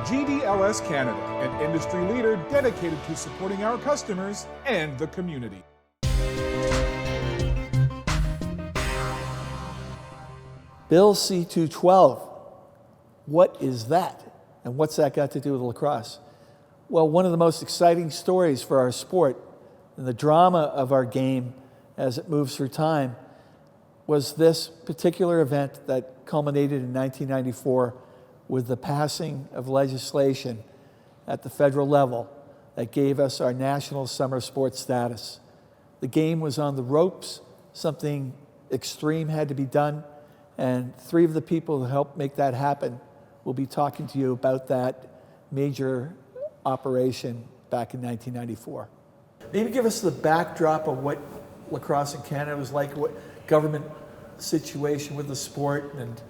GDLS Canada, an industry leader dedicated to supporting our customers and the community. Bill C212, what is that? And what's that got to do with lacrosse? Well, one of the most exciting stories for our sport and the drama of our game as it moves through time was this particular event that culminated in 1994 with the passing of legislation at the federal level that gave us our national summer sports status. The game was on the ropes, something extreme had to be done, and three of the people who helped make that happen will be talking to you about that major operation back in 1994. Maybe give us the backdrop of what lacrosse in Canada was like, what government situation with the sport, and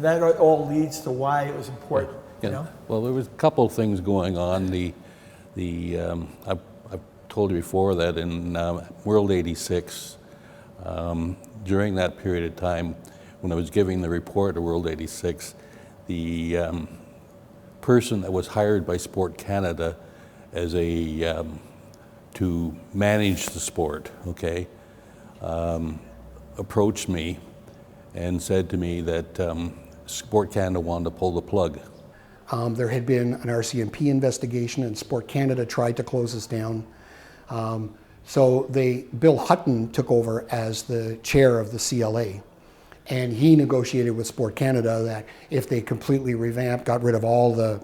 that all leads to why it was important. Yeah. You know? Well, there was a couple of things going on. I've told you before that in World '86, during that period of time, when I was giving the report of World '86, the person that was hired by Sport Canada as to manage the sport, approached me and said to me that Sport Canada wanted to pull the plug. There had been an RCMP investigation, and Sport Canada tried to close us down. So Bill Hutton took over as the chair of the CLA, and he negotiated with Sport Canada that if they completely revamped, got rid of all the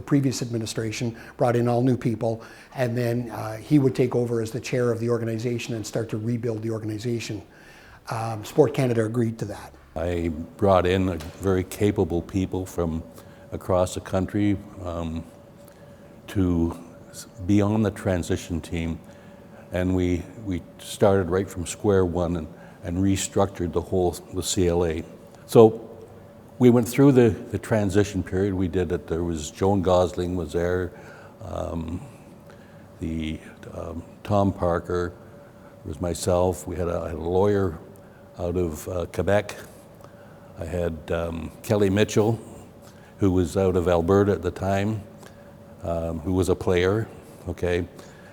previous administration, brought in all new people, and then he would take over as the chair of the organization and start to rebuild the organization. Sport Canada agreed to that. I brought in very capable people from across the country to be on the transition team, and we started right from square one and restructured the CLA. So we went through the transition period. We did it. There was Joan Gosling was there, Tom Parker, was myself. We had a lawyer out of Quebec. I had Kelly Mitchell, who was out of Alberta at the time, who was a player,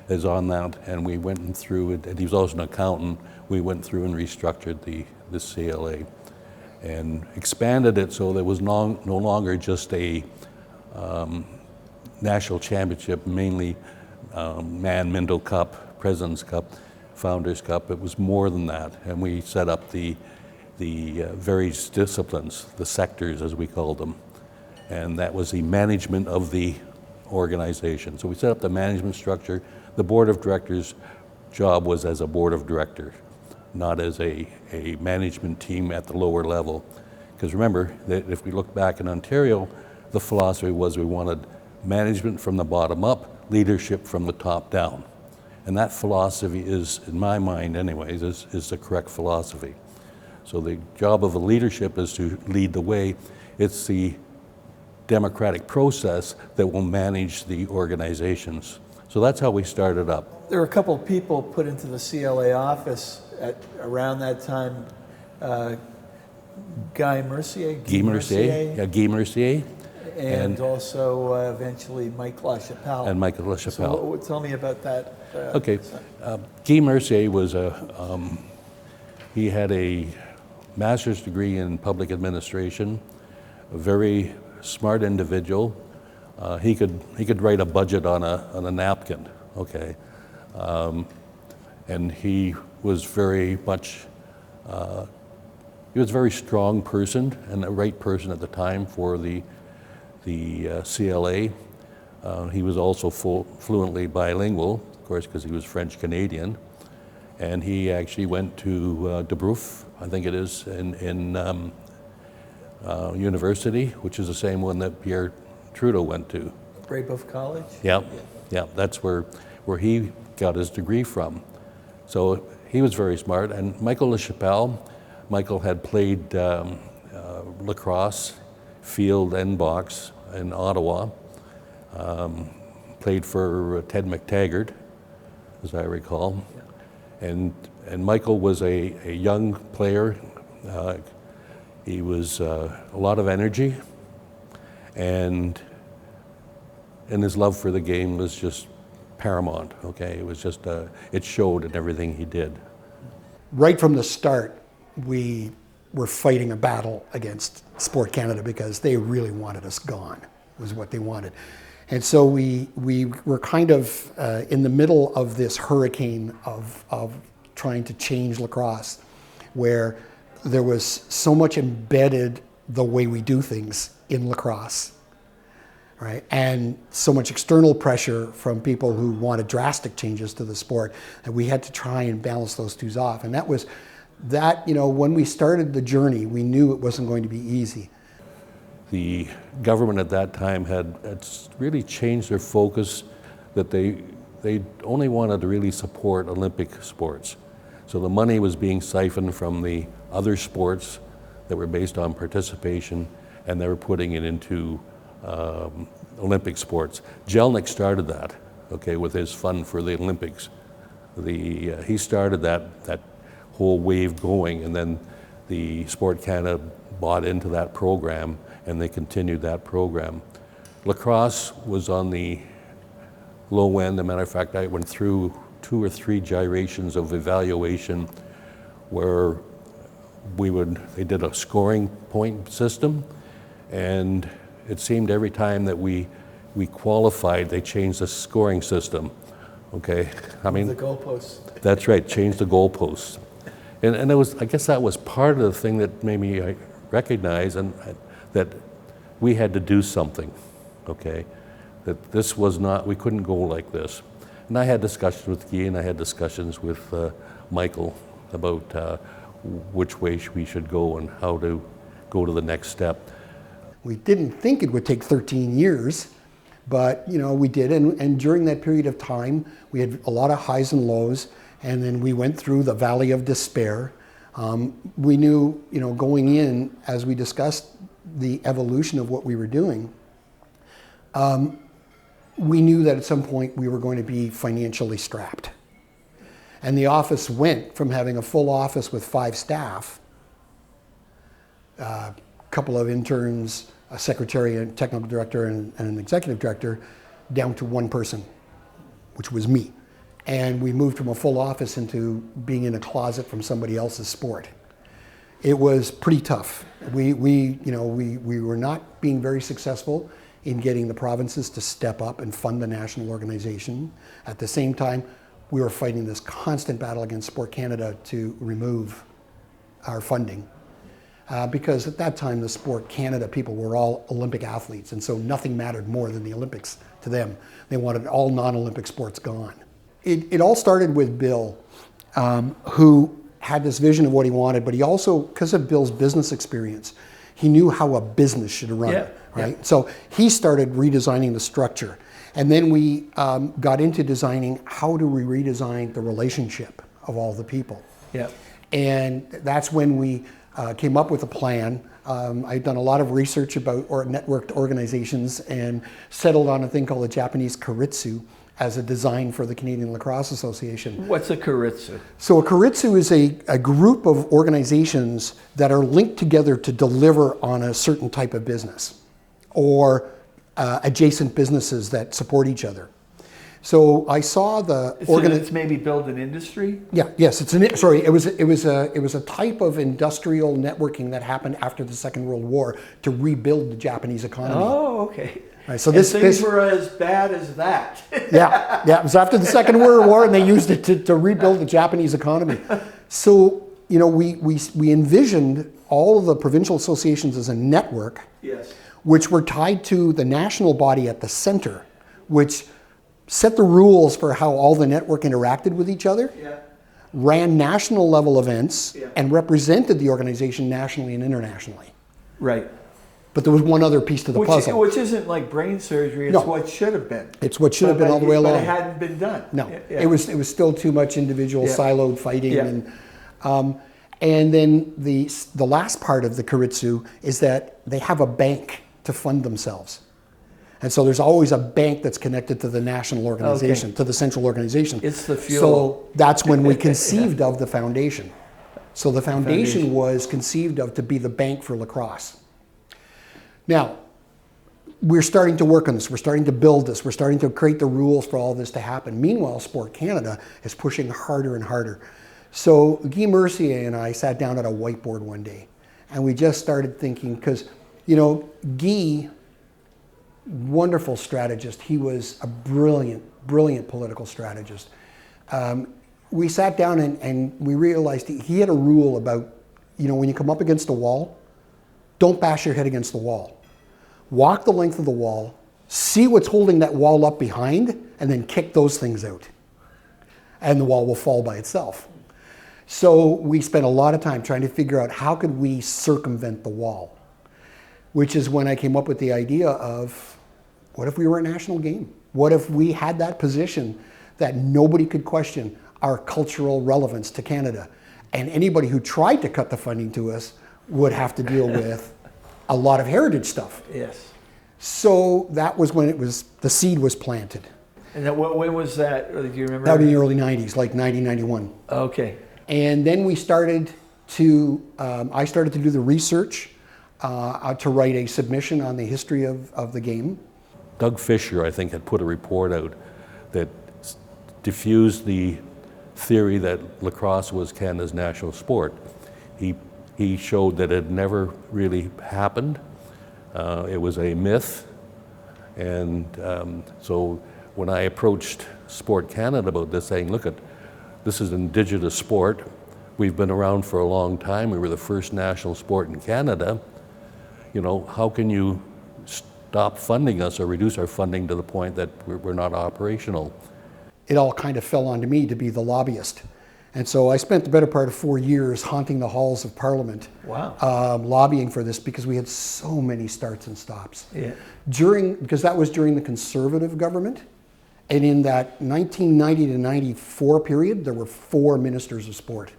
is on that, and we went through it, and he was also an accountant. We went through and restructured the CLA and expanded it so there was no longer just a national championship, mainly Mindel Cup, President's Cup, Founders Cup. It was more than that, and we set up the various disciplines, the sectors as we called them, and that was the management of the organization. So we set up the management structure. The board of directors' job was as a board of directors, not as a management team at the lower level. Because remember that if we look back in Ontario, the philosophy was we wanted management from the bottom up, leadership from the top down. And that philosophy is, in my mind anyways, is the correct philosophy. So the job of a leadership is to lead the way. It's the democratic process that will manage the organizations. So that's how we started up. There were a couple of people put into the CLA office around that time. Guy Mercier. Guy Mercier. And also eventually Mike LaChapelle. And Michael LaChapelle. So tell me about that. Guy Mercier was he had a master's degree in public administration, a very smart individual. He could write a budget on a napkin, and he was very much he was a very strong person and the right person at the time for the CLA. He was also fluently bilingual, of course, because he was French Canadian, and he actually went to Debruff, I think it is, in university, which is the same one that Pierre Trudeau went to. Brebeuf College? Yeah, that's where he got his degree from. So he was very smart. And Michael LaChapelle, Michael had played lacrosse, field and box in Ottawa, played for Ted Mctaggart, as I recall. And Michael was a young player. He was a lot of energy, and his love for the game was just paramount. Okay, it was just it showed in everything he did. Right from the start, we were fighting a battle against Sport Canada because they really wanted us gone, was what they wanted. And so we were kind of in the middle of this hurricane of trying to change lacrosse, where there was so much embedded the way we do things in lacrosse, right? And so much external pressure from people who wanted drastic changes to the sport that we had to try and balance those two off. And that was, when we started the journey, we knew it wasn't going to be easy. The government at that time had really changed their focus, that they only wanted to really support Olympic sports. So the money was being siphoned from the other sports that were based on participation, and they were putting it into Olympic sports. Jelnick started that, okay, with his fund for the Olympics. He started that whole wave going, and then the Sport Canada bought into that program, and they continued that program. Lacrosse was on the low end. As a matter of fact, I went through 2 or 3 gyrations of evaluation where they did a scoring point system, and it seemed every time that we qualified, they changed the scoring system. Okay, I mean, The goalposts. that's right, changed the goalposts. And I guess that was part of the thing that made me recognize that we had to do something, okay? That this was not, we couldn't go like this. And I had discussions with Guy, and I had discussions with Michael about which way we should go and how to go to the next step. We didn't think it would take 13 years, but we did. And during that period of time, we had a lot of highs and lows, and then we went through the valley of despair. We knew, going in, as we discussed the evolution of what we were doing, we knew that at some point we were going to be financially strapped. And the office went from having a full office with 5 staff, a couple of interns, a secretary, a technical director, and an executive director, down to 1 person, which was me. And we moved from a full office into being in a closet from somebody else's sport. It was pretty tough. We were not being very successful in getting the provinces to step up and fund the national organization. At the same time, we were fighting this constant battle against Sport Canada to remove our funding. Because at that time, the Sport Canada people were all Olympic athletes, and so nothing mattered more than the Olympics to them. They wanted all non-Olympic sports gone. It all started with Bill, who had this vision of what he wanted, but he also, because of Bill's business experience, he knew how a business should run, right? Yeah. So he started redesigning the structure. And then we got into designing how do we redesign the relationship of all the people. Yeah. And that's when we came up with a plan. I'd done a lot of research about networked organizations and settled on a thing called the Japanese Keiritsu as a design for the Canadian Lacrosse Association. What's a Keiritsu? So a Keiritsu is a group of organizations that are linked together to deliver on a certain type of business or adjacent businesses that support each other. So I saw the it's maybe build an industry? Yeah, yes, it was a type of industrial networking that happened after the Second World War to rebuild the Japanese economy. Oh, okay. Right, so things were as bad as that. yeah, it was after the Second World War, and they used it to rebuild the Japanese economy. So we envisioned all of the provincial associations as a network, yes, which were tied to the national body at the center, which set the rules for how all the network interacted with each other, yeah, ran national level events, yeah, and represented the organization nationally and internationally. Right. But there was one other piece to the puzzle. Which isn't like brain surgery, it's what should have been. It's what should have been all the way along. But it hadn't been done. No, yeah. it was still too much individual siloed fighting. Yeah. And then the last part of the Keiritsu is that they have a bank to fund themselves. And so there's always a bank that's connected to the national organization, to the central organization. It's the fuel. So that's when we conceived of the foundation. So the foundation was conceived of to be the bank for lacrosse. Now, we're starting to work on this. We're starting to build this. We're starting to create the rules for all this to happen. Meanwhile, Sport Canada is pushing harder and harder. So Guy Mercier and I sat down at a whiteboard one day, and we just started thinking, because, you know, Guy, wonderful strategist. He was a brilliant, brilliant political strategist. We sat down and we realized he had a rule about, you know, when you come up against a wall, don't bash your head against the wall. Walk the length of the wall, see what's holding that wall up behind, and then kick those things out. And the wall will fall by itself. So we spent a lot of time trying to figure out how could we circumvent the wall, which is when I came up with the idea of, what if we were a national game? What if we had that position that nobody could question our cultural relevance to Canada? And anybody who tried to cut the funding to us would have to deal with a lot of heritage stuff. Yes. So that was when the seed was planted. And when was that? Do you remember? That was in the early 90s, like 1991. Okay. And then we started to, I started to do the research to write a submission on the history of the game. Doug Fisher, I think, had put a report out that diffused the theory that lacrosse was Canada's national sport. He showed that it never really happened. It was a myth. And so when I approached Sport Canada about this, saying, look, this is an Indigenous sport. We've been around for a long time. We were the first national sport in Canada. You know, how can you stop funding us or reduce our funding to the point that we're not operational? It all kind of fell onto me to be the lobbyist. And so I spent the better part of 4 years haunting the halls of Parliament, wow, lobbying for this, because we had so many starts and stops. Yeah. Because that was during the Conservative government. And in that 1990 to 94 period, there were 4 ministers of sport.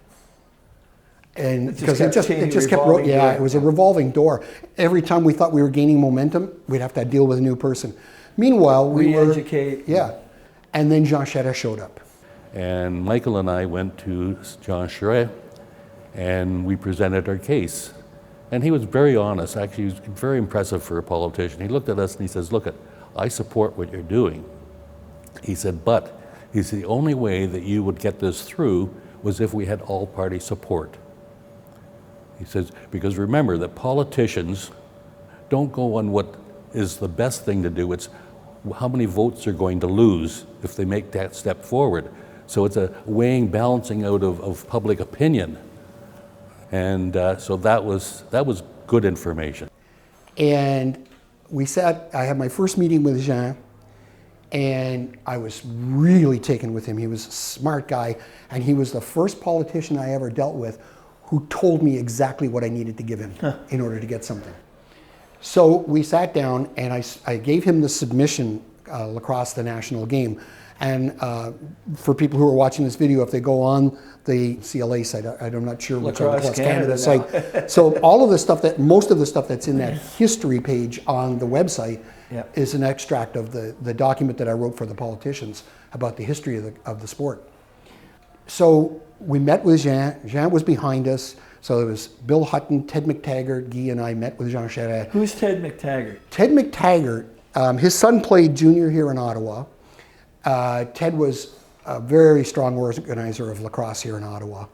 And because it just kept, it was a revolving door. Every time we thought we were gaining momentum, we'd have to deal with a new person. Meanwhile, we re-educate. And then Jean Charest showed up. And Michael and I went to Jean Charest and we presented our case. And he was very honest. Actually, he was very impressive for a politician. He looked at us and he says, look, I support what you're doing. He said, but the only way that you would get this through was if we had all-party support. He says, because remember that politicians don't go on what is the best thing to do. It's how many votes they're going to lose if they make that step forward. So it's a weighing, balancing out of public opinion. And so that was good information. And I had my first meeting with Jean, and I was really taken with him. He was a smart guy, and he was the first politician I ever dealt with who told me exactly what I needed to give him in order to get something. So we sat down, and I gave him the submission, Lacrosse, the national game. And for people who are watching this video, if they go on the CLA site, I'm not sure which on the Lacrosse Canada site. So all of the stuff most of the stuff that's in that history page on the website is an extract of the document that I wrote for the politicians about the history of the sport. So we met with Jean. Jean was behind us. So it was Bill Hutton, Ted Mctaggart, Guy, and I met with Jean Charest. Who's Ted Mctaggart? Ted Mctaggart, his son played junior here in Ottawa. Ted was a very strong organizer of lacrosse here in Ottawa.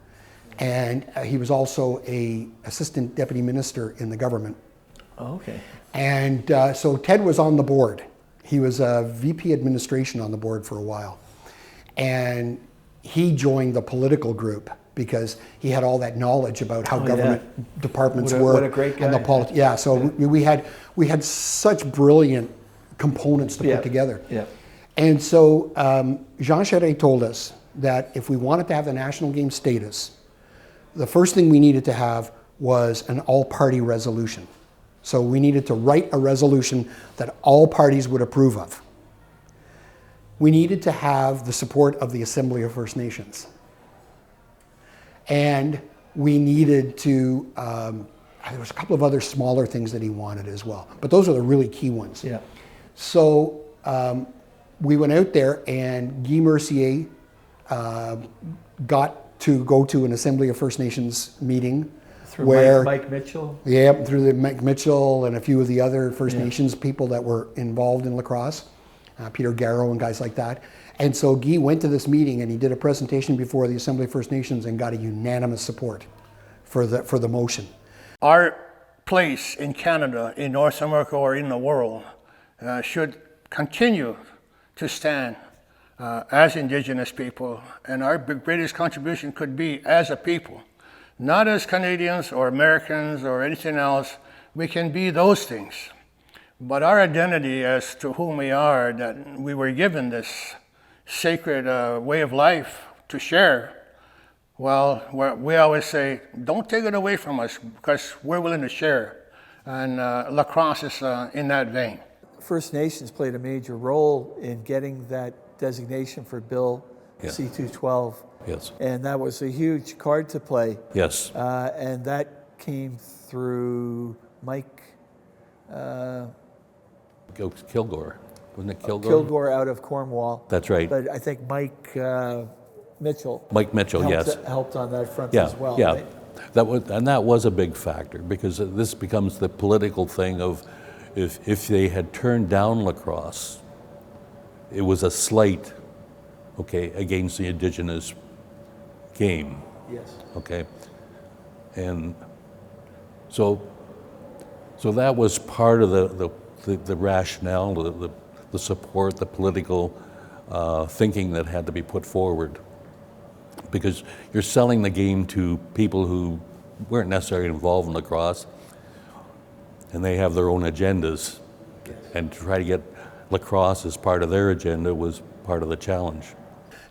And he was also an assistant deputy minister in the government. Oh, okay. And so Ted was on the board. He was a VP administration on the board for a while. And he joined the political group because he had all that knowledge about how government departments work. What a great guy. And so we had such brilliant components to put together. Yeah. And so Jean Charest told us that if we wanted to have the national game status, the first thing we needed to have was an all-party resolution. So we needed to write a resolution that all parties would approve of. We needed to have the support of the Assembly of First Nations. And we needed to, there was a couple of other smaller things that he wanted as well. But those are the really key ones. Yeah. So we went out there, and Guy Mercier got to go to an Assembly of First Nations meeting Through where Mike Mitchell. Yeah, through the Mike Mitchell and a few of the other First Nations people that were involved in lacrosse, Peter Garrow and guys like that. And so Guy went to this meeting and he did a presentation before the Assembly of First Nations and got a unanimous support for the motion. Our place in Canada, in North America, or in the world should continue to stand as Indigenous people, and our greatest contribution could be as a people, not as Canadians or Americans or anything else. We can be those things, but our identity as to whom we are, that we were given this sacred way of life to share, well, we always say, don't take it away from us, because we're willing to share, and lacrosse is in that vein. First Nations played a major role in getting that designation for Bill C212. Yes. And that was a huge card to play. Yes. And that came through Mike Kilgore. Wasn't it Kilgore? Kilgore out of Cornwall. That's right. But I think Mike Mitchell. Mike Mitchell, helped on that front yeah, as well. Yeah. Right? That was a big factor, because this becomes the political thing of if they had turned down lacrosse, it was a slight, okay, against the Indigenous game. Yes. Okay, and so that was part of the rationale, the support, the political thinking that had to be put forward, because you're selling the game to people who weren't necessarily involved in lacrosse, and they have their own agendas, and to try to get lacrosse as part of their agenda was part of the challenge.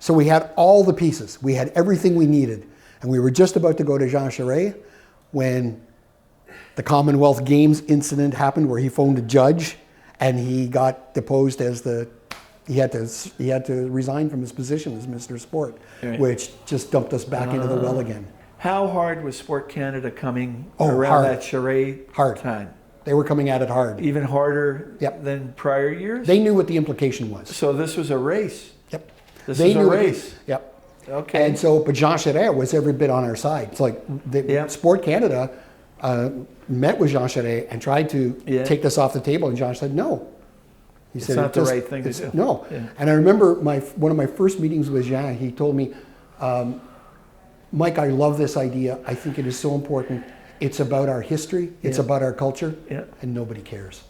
So we had all the pieces. We had everything we needed. And we were just about to go to Jean Charest when the Commonwealth Games incident happened, where he phoned a judge and he got deposed as he had to resign from his position as Minister of Sport, which just dumped us back into the well again. How hard was Sport Canada coming hard. around that charade time? They were coming at it hard. Even harder than prior years? They knew what the implication was. So this was a race? Yep. This was a race? Yep. Okay. And so, but Jean Charest was every bit on our side. It's like Sport Canada met with Jean Charest and tried to take this off the table, and Jean said no. He said, it's not the right thing to do. No. Yeah. And I remember one of my first meetings with Jean, he told me, Mike, I love this idea. I think it is so important. It's about our history, it's about our culture, and nobody cares.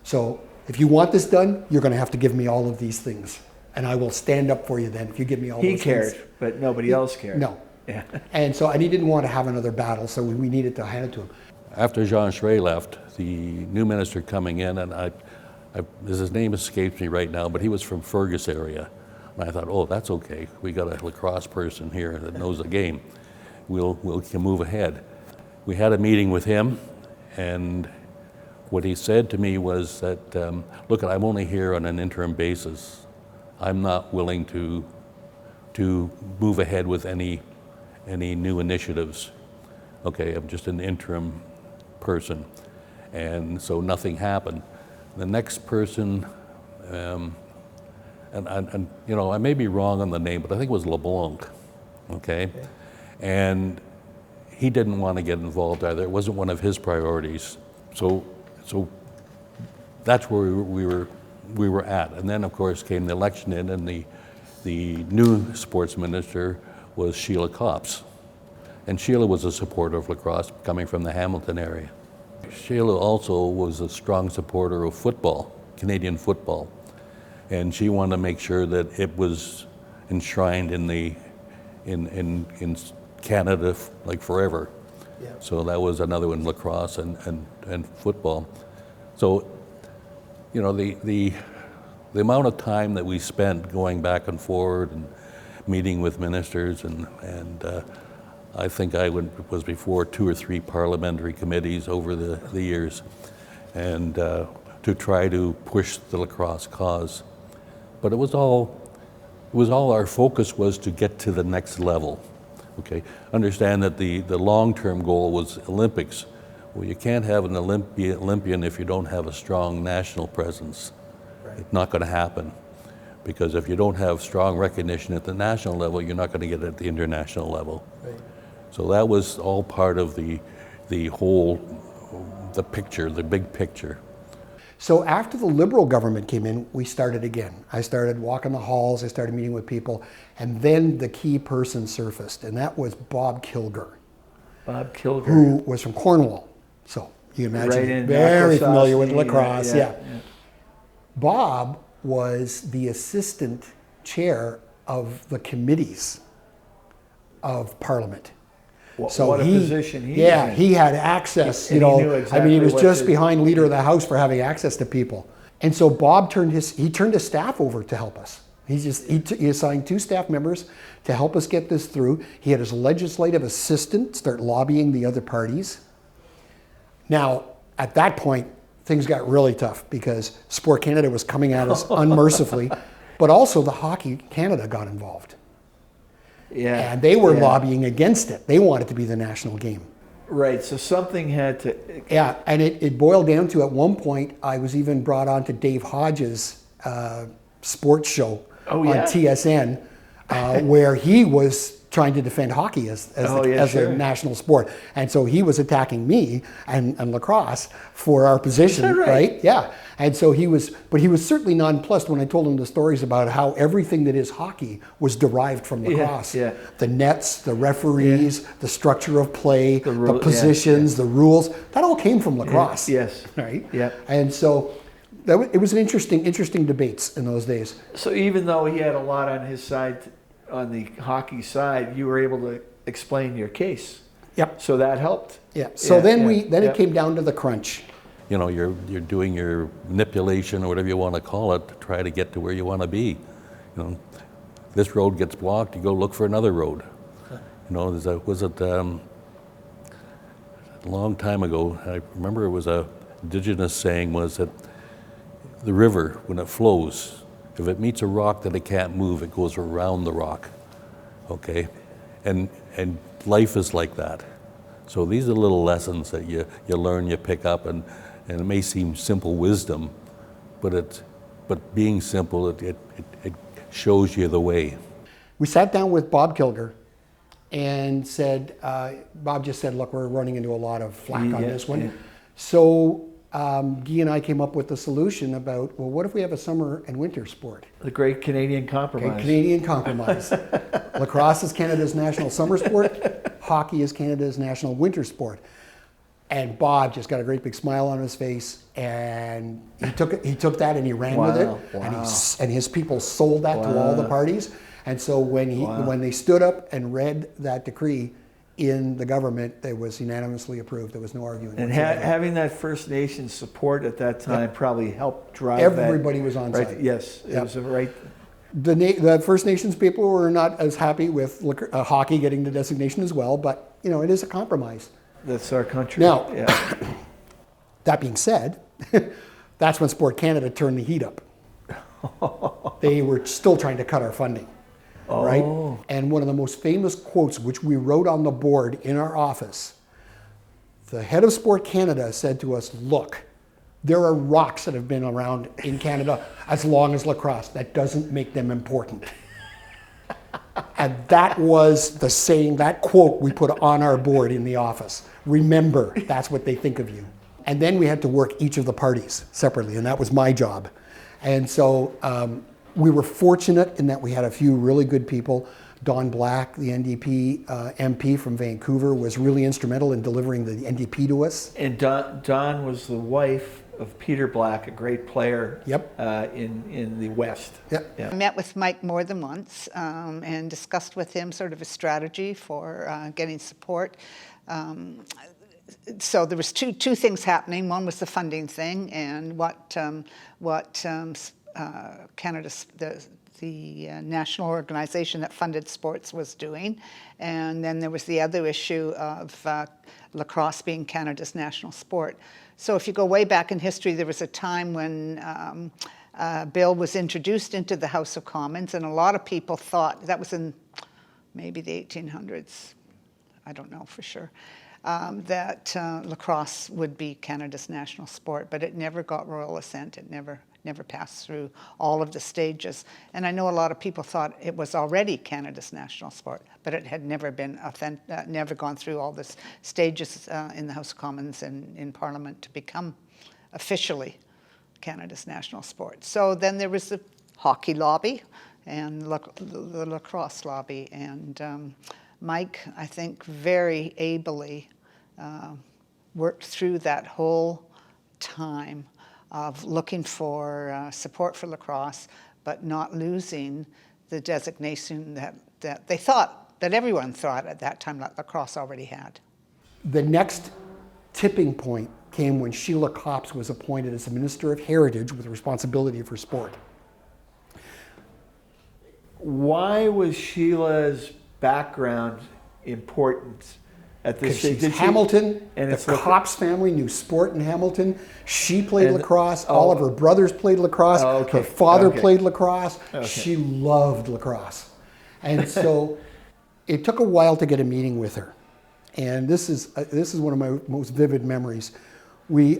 So if you want this done, you're going to have to give me all of these things. And I will stand up for you then if you give me all those things. He cared, but nobody else cared. No. Yeah. And he didn't want to have another battle, so we needed to hand it to him. After Jean Charest left, the new minister coming in, and his name escapes me right now, but he was from Fergus area. And I thought, oh, that's okay. We got a lacrosse person here that knows the game. We can move ahead. We had a meeting with him, and what he said to me was that, look, I'm only here on an interim basis. I'm not willing to move ahead with any new initiatives. Okay, I'm just an interim person. And so nothing happened. The next person, and you know, I may be wrong on the name, but I think it was LeBlanc, okay? And he didn't want to get involved either. It wasn't one of his priorities. So that's where we were at. And then, of course, came the election in, and the new sports minister was Sheila Copps. And Sheila was a supporter of lacrosse coming from the Hamilton area. Sheila also was a strong supporter of football, Canadian football. And she wanted to make sure that it was enshrined in Canada like forever. Yeah. So that was another one, lacrosse and football. So, you know, the amount of time that we spent going back and forward and meeting with ministers and I think was before 2 or 3 parliamentary committees over the years, and to try to push the lacrosse cause. But it was all our focus was to get to the next level. Okay, understand that the long-term goal was Olympics. Well, you can't have an Olympian if you don't have a strong national presence. Right. It's not going to happen, because if you don't have strong recognition at the national level, you're not going to get it at the international level. Right. So that was all part of the picture, the big picture. So after the Liberal government came in, we started again. I started walking the halls, I started meeting with people, and then the key person surfaced, and that was Bob Kilger. Bob Kilger. Who was from Cornwall. So you imagine, Right in very Lacrosse, familiar with lacrosse, yeah. Bob was the assistant chair of the committees of Parliament. What a position he was in. he had access, And he knew exactly he was what just to- behind Leader of the House for having access to people. And so Bob turned his staff over to help us. He assigned 2 staff members to help us get this through. He had his legislative assistant start lobbying the other parties. Now, at that point, things got really tough because Sport Canada was coming at us unmercifully, but also the Hockey Canada got involved. Yeah. And they were lobbying against it. They wanted to be the national game. Right, so something had to... Yeah, and it boiled down to, at one point, I was even brought on to Dave Hodges' sports show on TSN, where he was trying to defend hockey as a national sport. And so he was attacking me and lacrosse for our position, Is that right? Yeah. And so he was certainly nonplussed when I told him the stories about how everything that is hockey was derived from lacrosse. Yeah. The nets, the referees, the structure of play, the positions, yeah. the rules, that all came from lacrosse. Yes. Right? Yeah. And so it was an interesting debates in those days. So even though he had a lot on his side, on the hockey side, you were able to explain your case. Yep. So that helped. Yeah. So it came down to the crunch. You know, you're doing your manipulation or whatever you want to call it to try to get to where you want to be. You know, this road gets blocked, you go look for another road. You know, a long time ago, I remember it was a indigenous saying was that the river, when it flows, if it meets a rock that it can't move, it goes around the rock, okay? And life is like that. So these are little lessons that you learn, you pick up, and it may seem simple wisdom, but being simple, it shows you the way. We sat down with Bob Kilger and said, Bob just said, look, we're running into a lot of flack on this one. Yeah. So Guy and I came up with the solution about, well, what if we have a summer and winter sport? The Great Canadian Compromise. Canadian Compromise. Lacrosse is Canada's national summer sport. Hockey is Canada's national winter sport. And Bob just got a great big smile on his face, and he took that and he ran with it. Wow. And his people sold that to all the parties. And so when they stood up and read that decree in the government, it was unanimously approved. There was no arguing. And having that First Nations support at that time probably helped drive everybody was on side. Yes, it was a right. The First Nations people were not as happy with hockey getting the designation as well, but you know, it is a compromise. That's our country. Now, that being said, that's when Sport Canada turned the heat up. They were still trying to cut our funding, right? And one of the most famous quotes, which we wrote on the board in our office, the head of Sport Canada said to us, look, there are rocks that have been around in Canada as long as lacrosse. That doesn't make them important. And that was the saying, that quote we put on our board in the office. Remember, that's what they think of you. And then we had to work each of the parties separately, and that was my job. And so we were fortunate in that we had a few really good people. Don Black, the NDP MP from Vancouver, was really instrumental in delivering the NDP to us. And Don was the wife of Peter Black, a great player in the West. Yep. Yeah. I met with Mike more than once and discussed with him sort of a strategy for getting support. So there was two things happening. One was the funding thing and what Canada's the national organization that funded sports was doing, and then there was the other issue of lacrosse being Canada's national sport. So if you go way back in history, there was a time when a bill was introduced into the House of Commons, and a lot of people thought, that was in maybe the 1800s, I don't know for sure, that lacrosse would be Canada's national sport, but it never got royal assent. It never passed through all of the stages. And I know a lot of people thought it was already Canada's national sport, but it had never been never gone through all the stages in the House of Commons and in Parliament to become officially Canada's national sport. So then there was the hockey lobby and the lacrosse lobby, and Mike, I think, very ably worked through that whole time of looking for support for lacrosse, but not losing the designation that they thought, that everyone thought at that time that lacrosse already had. The next tipping point came when Sheila Copps was appointed as the Minister of Heritage with responsibility for sport. Why was Sheila's background important at this stage? She's Hamilton, and the Copps family knew sport in Hamilton. She played lacrosse. All of her brothers played lacrosse. Her father played lacrosse. She loved lacrosse. And so it took a while to get a meeting with her. And this is one of my most vivid memories.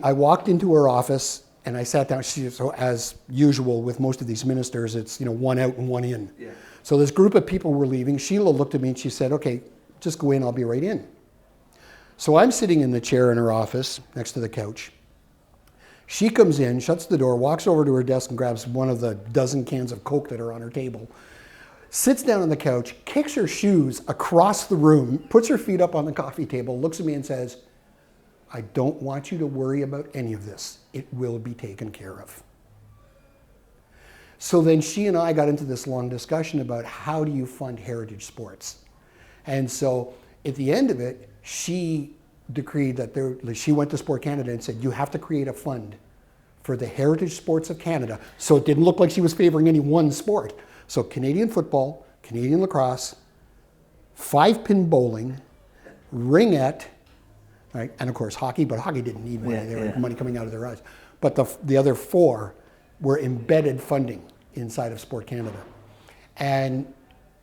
I walked into her office and I sat down. So as usual with most of these ministers, it's one out and one in. Yeah. So this group of people were leaving. Sheila looked at me and she said, "Okay, just go in. I'll be right in." So I'm sitting in the chair in her office next to the couch. She comes in, shuts the door, walks over to her desk and grabs one of the dozen cans of Coke that are on her table, sits down on the couch, kicks her shoes across the room, puts her feet up on the coffee table, looks at me and says, "I don't want you to worry about any of this. It will be taken care of." So then she and I got into this long discussion about how do you fund heritage sports. And so at the end of it, she decreed that she went to Sport Canada and said, "You have to create a fund for the heritage sports of Canada." So it didn't look like she was favoring any one sport. So Canadian football, Canadian lacrosse, 5-pin bowling, ringette, right? And of course hockey, but hockey didn't need money. There was money coming out of their eyes. But the other 4 were embedded funding inside of Sport Canada. And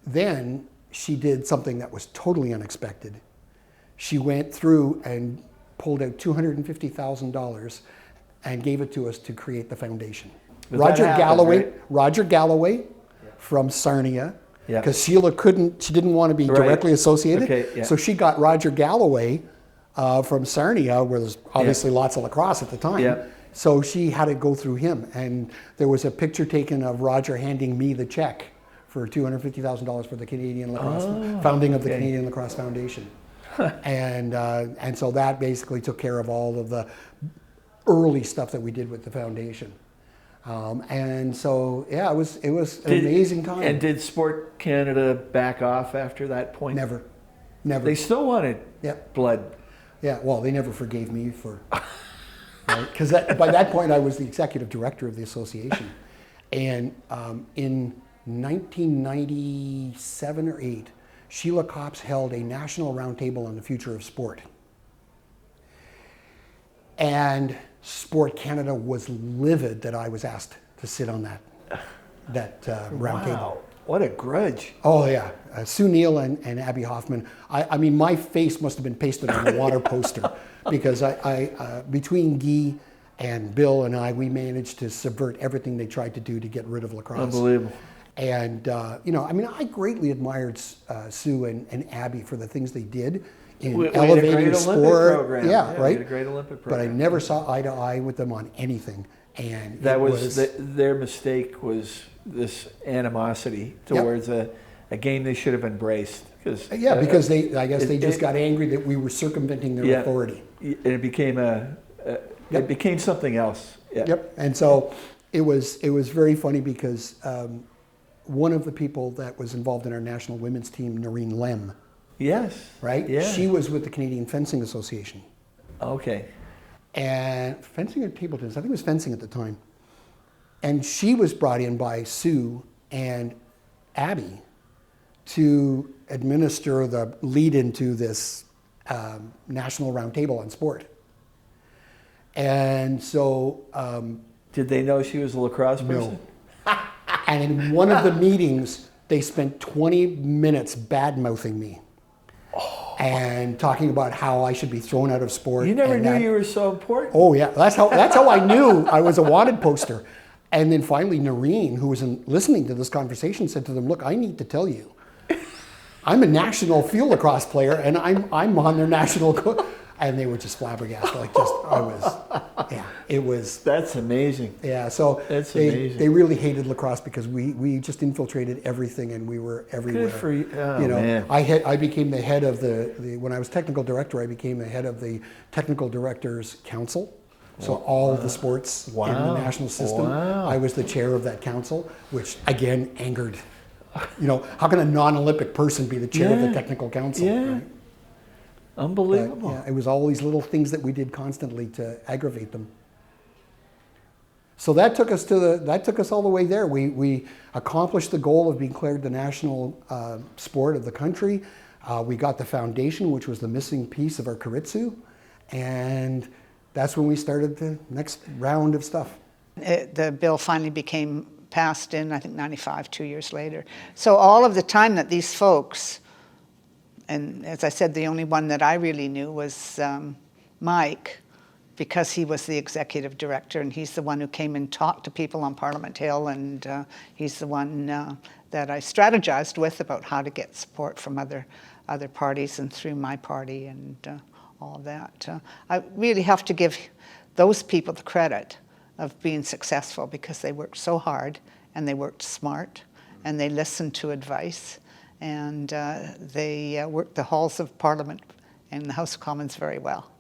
then she did something that was totally unexpected. She went through and pulled out $250,000 and gave it to us to create the foundation. Roger Galloway from Sarnia, because Sheila she didn't want to be directly associated. So she got Roger Galloway from Sarnia, where there's obviously lots of lacrosse at the time. So she had to go through him. And there was a picture taken of Roger handing me the check for $250,000 for the Canadian Lacrosse, founding of the Canadian Lacrosse Foundation. And so that basically took care of all of the early stuff that we did with the foundation. And so, it was an amazing time. And did Sport Canada back off after that point? Never. They still wanted blood. Yeah, well, they never forgave me for, because by that point I was the executive director of the association. And in 1997 or 8, Sheila Copps held a national roundtable on the future of sport. And Sport Canada was livid that I was asked to sit on that roundtable. Wow, what a grudge. Oh yeah, Sue Neal and Abby Hoffman. I mean, my face must have been pasted on a water poster because I between Guy and Bill and I, we managed to subvert everything they tried to do to get rid of lacrosse. Unbelievable. And I greatly admired Sue and Abby for the things they did in elevating sport. Right? We had a great Olympic But program. I never saw eye to eye with them on anything. And that was their mistake, was this animosity towards a game they should have embraced. Because they just got angry that we were circumventing their authority. And it became it became something else. Yep. And so it was very funny because one of the people that was involved in our national women's team, Noreen Lim. Yes. Right? Yeah. She was with the Canadian Fencing Association. Okay. And fencing or table tennis, I think it was fencing at the time. And she was brought in by Sue and Abby to administer the lead into this national roundtable on sport. And so... did they know she was a lacrosse person? No. And in one of the meetings, they spent 20 minutes bad-mouthing me. and talking about how I should be thrown out of sport. You never and knew that- you were so important. Oh yeah, that's how I knew I was a wanted poster. And then finally, Noreen, who was listening to this conversation, said to them, "Look, I need to tell you, I'm a national field lacrosse player, and I'm on their national." And they were just flabbergasted. It was. That's amazing. Yeah, so That's they amazing. really hated lacrosse because we just infiltrated everything and we were everywhere. Good for you. Oh, You know, man. I became the head of when I was technical director, I became the head of the technical directors council. So all of the sports in the Wow. national system, Wow. I was the chair of that council, which again angered. You know, how can a non-Olympic person be the chair of the Yeah. technical council? Yeah. Right? But, Unbelievable. yeah, it was all these little things that we did constantly to aggravate them. So that took us all the way there. We accomplished the goal of being declared the national sport of the country. We got the foundation, which was the missing piece of our keiretsu, and that's when we started the next round of stuff. The bill finally became passed in, I think, 95, 2 years later. So all of the time that these folks, and as I said, the only one that I really knew was Mike, because he was the executive director, and he's the one who came and talked to people on Parliament Hill, and he's the one that I strategized with about how to get support from other parties and through my party and all of that. I really have to give those people the credit of being successful because they worked so hard and they worked smart and they listened to advice and they worked the halls of Parliament and the House of Commons very well.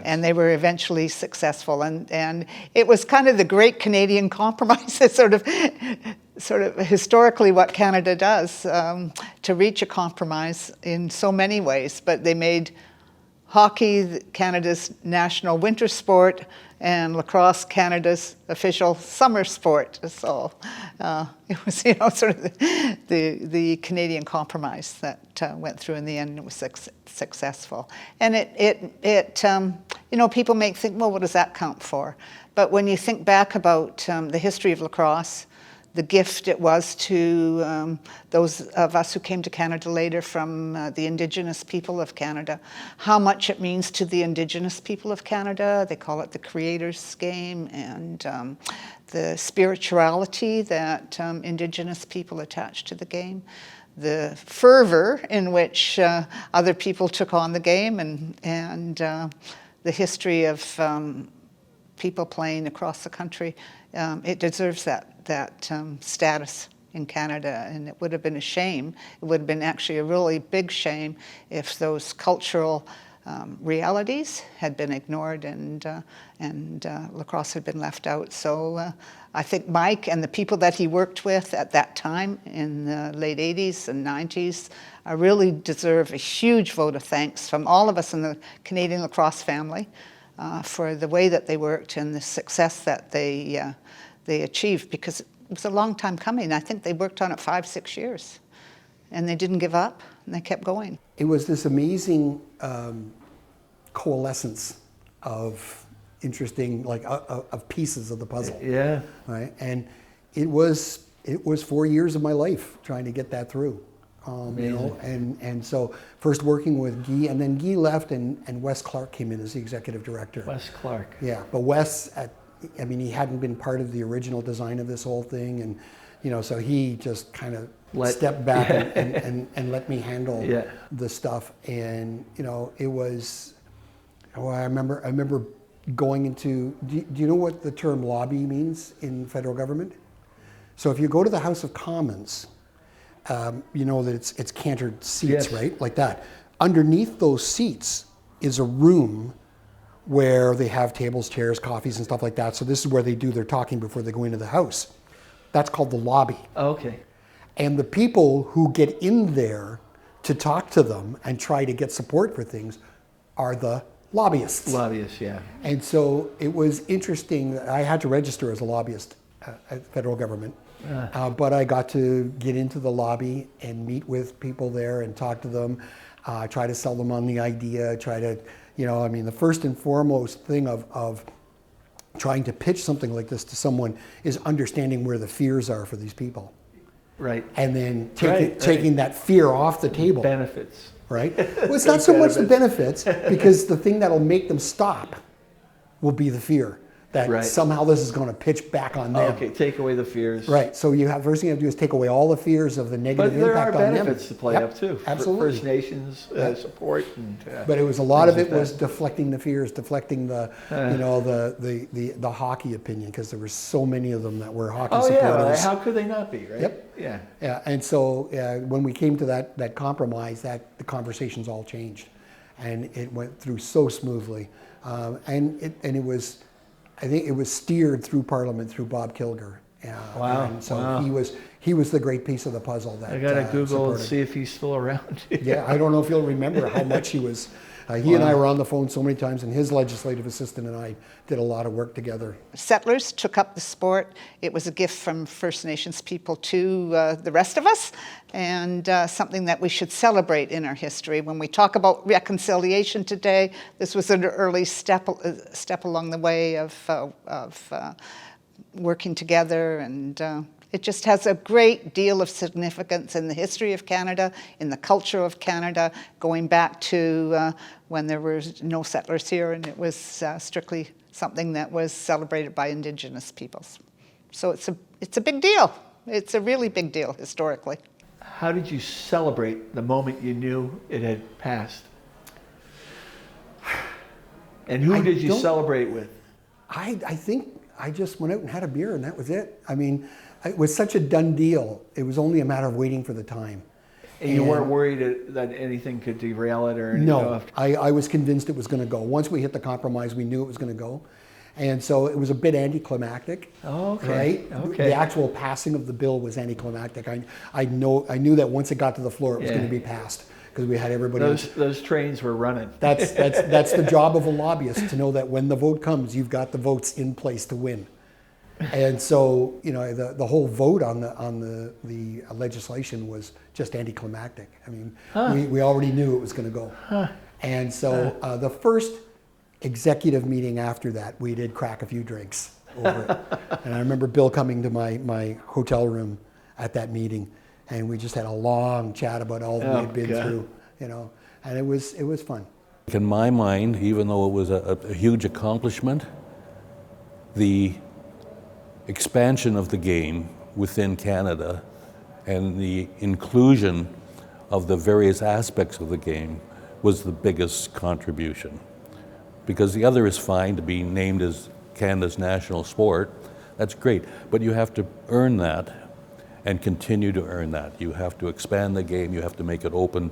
And they were eventually successful, and it was kind of the great Canadian compromise. It's sort of historically what Canada does to reach a compromise in so many ways. But they made hockey Canada's national winter sport, and lacrosse Canada's official summer sport. So it was, sort of the Canadian compromise that went through in the end. It was successful, and people may think, well, what does that count for? But when you think back about the history of lacrosse, the gift it was to those of us who came to Canada later from the Indigenous people of Canada, how much it means to the Indigenous people of Canada. They call it the Creator's Game, and the spirituality that Indigenous people attach to the game, the fervor in which other people took on the game, and the history of people playing across the country. It deserves that status in Canada, and it would have been a shame. It would have been actually a really big shame if those cultural realities had been ignored and lacrosse had been left out. So I think Mike and the people that he worked with at that time in the late 80s and 90s really deserve a huge vote of thanks from all of us in the Canadian lacrosse family for the way that they worked and the success that they achieved, because it was a long time coming. I think they worked on it 5-6 years, and they didn't give up, and they kept going. It was this amazing coalescence of interesting, of pieces of the puzzle. Yeah. Right, and it was 4 years of my life trying to get that through. And so first working with Guy, and then Guy left, and Wes Clark came in as the executive director. Wes Clark. Yeah, but Wes, he hadn't been part of the original design of this whole thing, and so he just kind of stepped back and let me handle the stuff. And it was. Oh, I remember going into. Do you know what the term lobby means in federal government? So if you go to the House of Commons, you know that it's cantered seats, right? Like that. Underneath those seats is a room where they have tables, chairs, coffees, and stuff like that. So this is where they do their talking before they go into the House. That's called the lobby. Okay. And the people who get in there to talk to them and try to get support for things are the lobbyists. Lobbyists, yeah. And so it was interesting that I had to register as a lobbyist at federal government. But I got to get into the lobby and meet with people there and talk to them, try to sell them on the idea, the first and foremost thing of trying to pitch something like this to someone is understanding where the fears are for these people. Right. And then taking that fear off the table. Benefits. right? Well, it's not so much the benefits, because the thing that'll make them stop will be the fear that Right. somehow this is going to pitch back on them. Okay, take away the fears. Right. So first thing you have to do is take away all the fears of the negative But there are impact on them. benefits to play Yep, up too. Absolutely. First Nations support. And, But it was a lot of things it like was that. deflecting the fears, deflecting the the hockey opinion, because there were so many of them that were hockey Oh yeah, supporters. how could they not be, right? Yep. Yeah. Yeah, and so when we came to that compromise, that the conversations all changed, and it went through so smoothly, and it was, I think it was steered through Parliament through Bob Kilger. Wow, And so wow. he was the great piece of the puzzle that I gotta Google and supported. see if he's still around. Yeah, I don't know if you'll remember how much he was. He and I were on the phone so many times, and his legislative assistant and I did a lot of work together. Settlers took up the sport. It was a gift from First Nations people to the rest of us, and something that we should celebrate in our history. When we talk about reconciliation today, this was an early step along the way of working together, and it just has a great deal of significance in the history of Canada, in the culture of Canada, going back to when there were no settlers here, and it was strictly something that was celebrated by Indigenous peoples. So it's a big deal. It's a really big deal historically. How did you celebrate the moment you knew it had passed? And who did you don't- celebrate with? I think I just went out and had a beer, and that was it. I mean, it was such a done deal. It was only a matter of waiting for the time. And you weren't worried that anything could derail it or anything? No, I was convinced it was going to go. Once we hit the compromise, we knew it was going to go. And so it was a bit anticlimactic. Oh, okay. Right? Okay. The actual passing of the bill was anticlimactic. I knew that once it got to the floor, it was going to be passed, because we had everybody. Those trains were running. That's the job of a lobbyist, to know that when the vote comes, you've got the votes in place to win. And so, the whole vote on the legislation was just anticlimactic. I mean, we already knew it was going to go. And so the first executive meeting after that, we did crack a few drinks over it. And I remember Bill coming to my hotel room at that meeting, and we just had a long chat about all that we had been through, and it was fun. In my mind, even though it was a huge accomplishment, the expansion of the game within Canada and the inclusion of the various aspects of the game was the biggest contribution. Because the other is fine to be named as Canada's national sport, that's great, but you have to earn that and continue to earn that. You have to expand the game, you have to make it open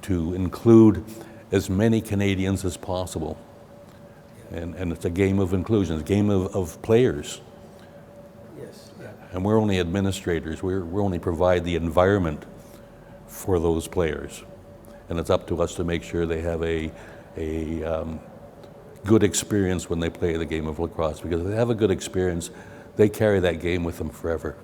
to include as many Canadians as possible. And it's a game of inclusion, it's a game of players. Yes. Yeah. And we're only administrators, we only provide the environment for those players. And it's up to us to make sure they have a good experience when they play the game of lacrosse, because if they have a good experience, they carry that game with them forever.